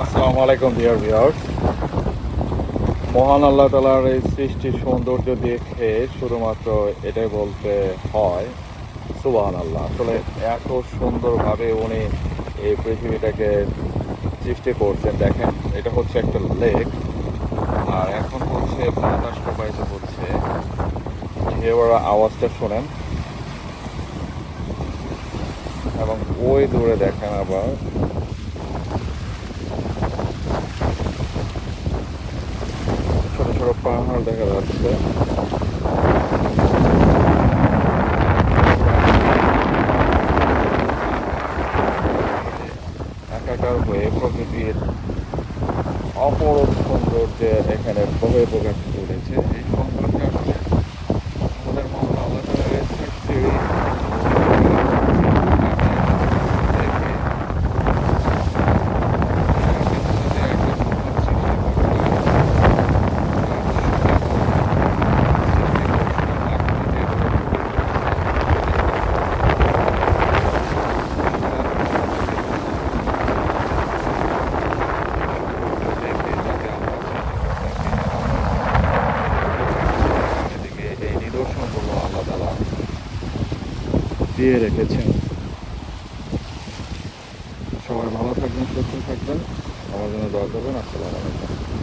আসসালামু আলাইকুম dear viewers. মহান আল্লাহ তাআলার এই সৃষ্টির সৌন্দর্য দেখে শুধুমাত্র এটাই বলতে হয় সুবহানাল্লাহ। আসলে এত সুন্দরভাবে উনি এই পৃথিবীটাকে সৃষ্টি করছেন। দেখেন, এটা হচ্ছে একটা লেক, আর এখন হচ্ছে বাতাস প্রবাহিত হচ্ছে, ঢেউয়ের আওয়াজটা শোনেন। এবং ওই দূরে দেখেন আবার ছোট ছোট পাহাড় দেখা যাচ্ছে। একাকার হয়ে প্রকৃতির অপরূপ সৌন্দর্যে এখানে বহে প্রকাশ করেছে। এই সৌন্দর্য আসলে আমাদের মহান আল্লাহ তাআলার সৃষ্টি এই নিদর্শনগুলো আল্লাহ তাআলা দিয়ে রেখেছেন। সবাই ভালো থাকবেন, সুস্থ থাকবেন, আমার জন্য দোয়া করবেন। আসসালামু আলাইকুম।